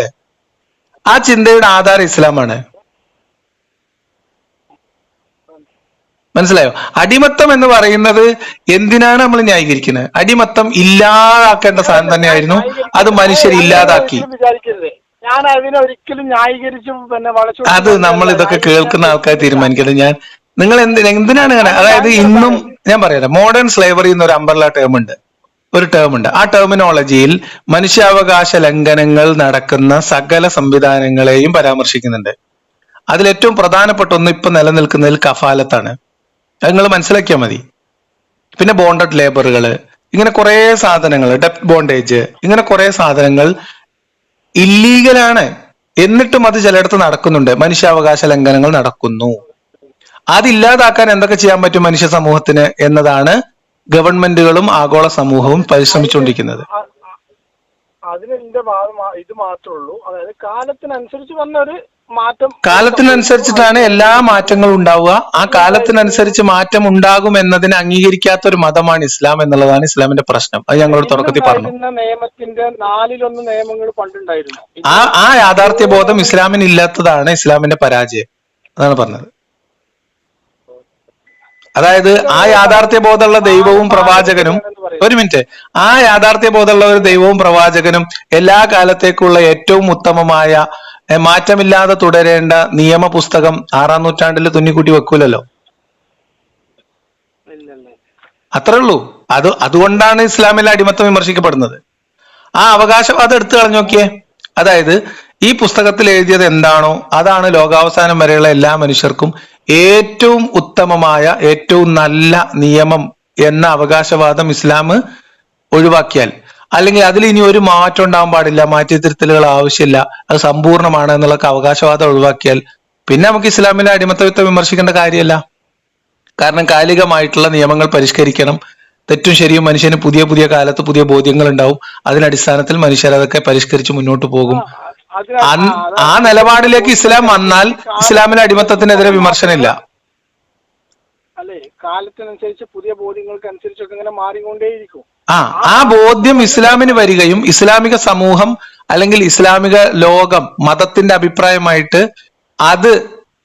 ആ ചിന്തയുടെ ആധാരം ഇസ്ലാമാണ്. മനസ്സിലായോ? അടിമത്തം എന്ന് പറയുന്നത് എന്തിനാണ് നമ്മൾ ന്യായീകരിക്കുന്നത്? അടിമത്തം ഇല്ലാതാക്കേണ്ട സാധനം തന്നെയായിരുന്നു, അത് മനുഷ്യർ ഇല്ലാതാക്കി. വിചാരിക്കരുത്, ഞാൻ അതിനെ ഒരിക്കലും ന്യായീകരിച്ചും പിന്നെ വളച്ചു. അത് നമ്മൾ ഇതൊക്കെ കേൾക്കുന്ന ആൾക്കാർ തീരുമാനിക്കരുത്. നിങ്ങൾ എന്തിനാണ് ഇങ്ങനെ, അതായത് ഇന്നും ഞാൻ പറയാം, മോഡേൺ സ്ലേവറി എന്നൊരു അംബർല ടേം ഉണ്ട്, ഒരു ടേം ഉണ്ട്. ആ ടെർമിനോളജിയിൽ മനുഷ്യാവകാശ ലംഘനങ്ങൾ നടക്കുന്ന സകല സംവിധാനങ്ങളെയും പരാമർശിക്കുന്നുണ്ട്. അതിലേറ്റവും പ്രധാനപ്പെട്ട ഒന്ന് ഇപ്പൊ നിലനിൽക്കുന്നതിൽ കഫാലത്താണ്. അത് നിങ്ങൾ മനസ്സിലാക്കിയാൽ മതി. പിന്നെ ബോണ്ടഡ് ലേബറുകള്, ഇങ്ങനെ കുറെ സാധനങ്ങൾ, ഡെപ്ത് ബോണ്ടേജ്, ഇങ്ങനെ കുറെ സാധനങ്ങൾ ഇല്ലീഗലാണ്. എന്നിട്ടും അത് ചിലയിടത്ത് നടക്കുന്നുണ്ട്, മനുഷ്യാവകാശ ലംഘനങ്ങൾ നടക്കുന്നു. അതില്ലാതാക്കാൻ എന്തൊക്കെ ചെയ്യാൻ പറ്റും മനുഷ്യ സമൂഹത്തിന് എന്നതാണ് ഗവൺമെന്റുകളും ആഗോള സമൂഹവും പരിശ്രമിച്ചുകൊണ്ടിരിക്കുന്നത്. അതിനെന്റെ ഇത് മാത്രമേ ഉള്ളൂ, അതായത് കാലത്തിനനുസരിച്ച് വന്ന ഒരു മാറ്റം. കാലത്തിനനുസരിച്ചിട്ടാണ് എല്ലാ മാറ്റങ്ങളും ഉണ്ടാവുക. ആ കാലത്തിനനുസരിച്ച് മാറ്റം ഉണ്ടാകും എന്നതിനെ അംഗീകരിക്കാത്ത ഒരു മതമാണ് ഇസ്ലാം എന്നുള്ളതാണ് ഇസ്ലാമിന്റെ പ്രശ്നം. അത് ഞങ്ങളോട് തുടക്കത്തിൽ പറഞ്ഞു. നിയമത്തിന്റെ 4/1 നിയമങ്ങൾ പണ്ടുണ്ടായിരുന്നു. ആ യാഥാർത്ഥ്യ ബോധം ഇസ്ലാമിന് ഇല്ലാത്തതാണ് ഇസ്ലാമിന്റെ പരാജയം. അതാണ് പറഞ്ഞത്. അതായത് ആ യാഥാർത്ഥ്യ ബോധമുള്ള ദൈവവും പ്രവാചകനും, ഒരു മിനിറ്റ്, ആ യാഥാർത്ഥ്യ ബോധമുള്ള ഒരു ദൈവവും പ്രവാചകനും എല്ലാ കാലത്തേക്കുള്ള ഏറ്റവും ഉത്തമമായ മാറ്റമില്ലാതെ തുടരേണ്ട നിയമ പുസ്തകം 6-ാം നൂറ്റാണ്ടിൽ തുന്നിക്കൂട്ടി വെക്കൂലല്ലോ. അത്രേ ഉള്ളൂ. അതുകൊണ്ടാണ് ഇസ്ലാമിൽ അടിമത്തം വിമർശിക്കപ്പെടുന്നത്. ആ അവകാശവാദം എടുത്തു കളഞ്ഞു നോക്കിയേ. അതായത് ഈ പുസ്തകത്തിൽ എഴുതിയത് എന്താണോ അതാണ് ലോകാവസാനം വരെയുള്ള എല്ലാ മനുഷ്യർക്കും ഏറ്റവും ഉത്തമമായ ഏറ്റവും നല്ല നിയമം എന്ന അവകാശവാദം ഇസ്ലാം ഒഴിവാക്കിയാൽ, അല്ലെങ്കിൽ അതിൽ ഇനി ഒരു മാറ്റം ഉണ്ടാവാൻ പാടില്ല, മാറ്റിത്തിരുത്തലുകൾ ആവശ്യമില്ല, അത് സമ്പൂർണ്ണമാണ് എന്നുള്ള അവകാശവാദം ഒഴിവാക്കിയാൽ പിന്നെ നമുക്ക് ഇസ്ലാമിലെ അടിമത്തത്തെ വിമർശിക്കേണ്ട കാര്യമല്ല. കാരണം കാലികമായിട്ടുള്ള നിയമങ്ങൾ പരിഷ്കരിക്കണം. തെറ്റും ശരിയും മനുഷ്യന് പുതിയ പുതിയ കാലത്ത് പുതിയ ബോധ്യങ്ങൾ ഉണ്ടാവും. അതിനടിസ്ഥാനത്തിൽ മനുഷ്യർ അതൊക്കെ പരിഷ്കരിച്ച് മുന്നോട്ട് പോകും. ആ നിലപാടിലേക്ക് ഇസ്ലാം വന്നാൽ ഇസ്ലാമിലെ അടിമത്തത്തിനെതിരെ വിമർശനമില്ല. അല്ലെ, കാലത്തിനനുസരിച്ച് പുതിയ ബോധ്യങ്ങൾക്കനുസരിച്ചൊക്കെ ഇങ്ങനെ മാറിക്കൊണ്ടേയിരിക്കും. ആ ബോധ്യം ഇസ്ലാമിന് വരികയും ഇസ്ലാമിക സമൂഹം അല്ലെങ്കിൽ ഇസ്ലാമിക ലോകം മതത്തിന്റെ അഭിപ്രായമായിട്ട് അത്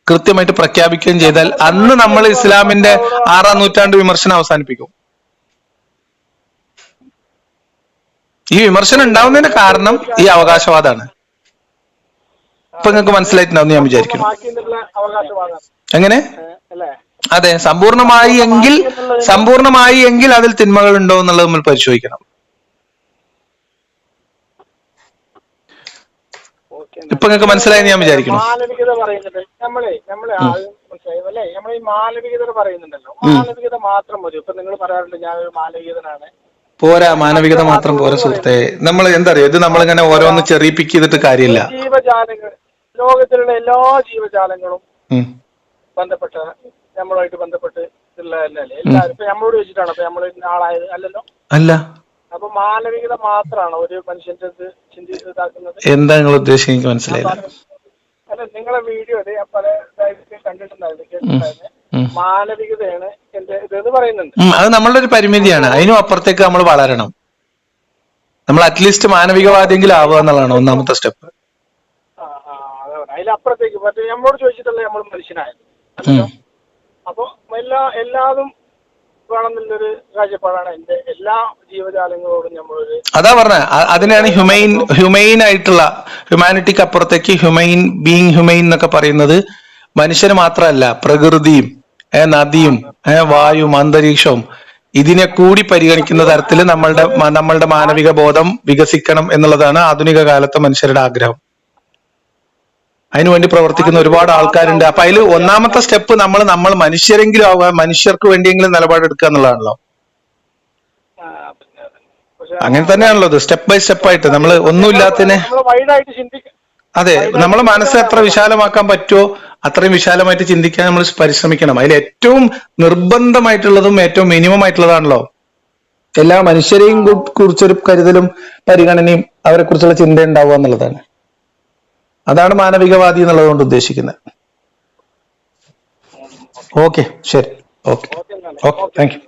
കൃത്യമായിട്ട് പ്രഖ്യാപിക്കുകയും ചെയ്താൽ അന്ന് നമ്മൾ ഇസ്ലാമിന്റെ 6-ാം നൂറ്റാണ്ട് വിമർശനം അവസാനിപ്പിക്കും. ഈ വിമർശനം ഉണ്ടാവുന്നതിന്റെ കാരണം ഈ അവകാശവാദമാണ്. ഇപ്പൊ നിങ്ങൾക്ക് മനസ്സിലായിട്ടുണ്ടാവും ഞാൻ വിചാരിക്കുന്നു. എങ്ങനെ? അതെ, സമ്പൂർണമായി എങ്കിൽ അതിൽ തിന്മകൾ ഉണ്ടോ എന്നുള്ളത് നമ്മൾ പരിശോധിക്കണം. ഇപ്പൊ നിങ്ങൾക്ക് മനസ്സിലായെന്ന് ഞാൻ വിചാരിക്കുന്നു. മാനവികത പറയുന്നുണ്ട് നമ്മളെ ഈ മാനവികത പറയുന്നുണ്ടല്ലോ, മാനവികത മാത്രം മതി. ഇപ്പൊ നിങ്ങൾ പറയാറുണ്ട് ഞാനൊരു മാനവികതനാണ്. പോരാ, മാനവികത മാത്രം പോരാ സുഹൃത്തെ. നമ്മൾ എന്താ പറയുക, ഇത് നമ്മളിങ്ങനെ ഓരോന്ന് ചെറിയിപ്പിക്ക് ചെയ്തിട്ട് കാര്യമില്ല. ജീവജാലങ്ങൾ, ലോകത്തിലുള്ള എല്ലാ ജീവജാലങ്ങളും ബന്ധപ്പെട്ട നമ്മളുമായിട്ട് ബന്ധപ്പെട്ട് ഉള്ളതല്ലേ എല്ലാവരും. ഇപ്പൊ നമ്മളോട് വെച്ചിട്ടാണ് ഇപ്പൊ നമ്മൾ ആളായത് അല്ലല്ലോ. അല്ല. അപ്പൊ മാനവികത മാത്രമാണ് ഒരു മനുഷ്യന്റെ ചിന്തിതാക്കുന്നത്. എന്താ നിങ്ങൾ ഉദ്ദേശിക്കുന്നത് എനിക്ക് മനസ്സിലായില്ല. അല്ല, നിങ്ങളെ വീഡിയോ പല കണ്ടിട്ടുണ്ടായിരുന്നു, കേട്ടിട്ടുണ്ടായിരുന്നു. മാനവികതയാണ് എന്റെ ഇതെന്ന് പറയുന്നുണ്ട്. അത് നമ്മളുടെ ഒരു പരിമിതിയാണ്. അതിനും അപ്പുറത്തേക്ക് നമ്മൾ വളരണം. നമ്മൾ അറ്റ്ലീസ്റ്റ് മാനവികവാദിയെങ്കിലും ആവുക എന്നുള്ളതാണ് ഒന്നാമത്തെ സ്റ്റെപ്പ്. അതിലപ്പുറത്തേക്ക് മറ്റേ നമ്മളോട് ചോദിച്ചിട്ടല്ലേ നമ്മൾ മനുഷ്യനായത്. അപ്പൊ എല്ലാതും വേണമെന്നുള്ളൊരു കാഴ്ചപ്പാടാണ് എന്റെ. എല്ലാ ജീവജാലങ്ങളോടും നമ്മളൊരു, അതാ പറഞ്ഞ, അതിനാണ് ഹ്യൂമെയിൻ ആയിട്ടുള്ള, ഹ്യൂമാനിറ്റിക്ക് അപ്പുറത്തേക്ക് ഹ്യൂമെയിൻ എന്നൊക്കെ പറയുന്നത്. മനുഷ്യന് മാത്രമല്ല, പ്രകൃതിയും നദിയും വായുവും അന്തരീക്ഷവും ഇതിനെ കൂടി പരിഗണിക്കുന്ന തരത്തിൽ നമ്മളുടെ മാനവിക ബോധം വികസിക്കണം എന്നുള്ളതാണ് ആധുനിക കാലത്തെ മനുഷ്യരുടെ ആഗ്രഹം. അതിനുവേണ്ടി പ്രവർത്തിക്കുന്ന ഒരുപാട് ആൾക്കാരുണ്ട്. അപ്പൊ അതിൽ ഒന്നാമത്തെ സ്റ്റെപ്പ് നമ്മൾ മനുഷ്യരെങ്കിലും ആവുക, മനുഷ്യർക്ക് വേണ്ടിയെങ്കിലും നിലപാടെടുക്കുക എന്നുള്ളതാണല്ലോ. അങ്ങനെ തന്നെയാണല്ലോ ഇത്, സ്റ്റെപ്പ് ബൈ സ്റ്റെപ്പ് ആയിട്ട് നമ്മൾ ഒന്നുമില്ലാത്തതിനെ. അതെ, നമ്മളെ മനസ്സ് എത്ര വിശാലമാക്കാൻ പറ്റുമോ അത്രയും വിശാലമായിട്ട് ചിന്തിക്കാൻ നമ്മൾ പരിശ്രമിക്കണം. അതിൽ ഏറ്റവും നിർബന്ധമായിട്ടുള്ളതും ഏറ്റവും മിനിമം ആയിട്ടുള്ളതാണല്ലോ എല്ലാ മനുഷ്യരെയും കുറിച്ചൊരു കരുതലും പരിഗണനയും അവരെ കുറിച്ചുള്ള ചിന്ത ഉണ്ടാവുക എന്നുള്ളതാണ്. അതാണ് മാനവികവാദി എന്നുള്ളത് കൊണ്ട് ഉദ്ദേശിക്കുന്നത്. ഓക്കെ, ശരി, ഓക്കെ, താങ്ക് യു.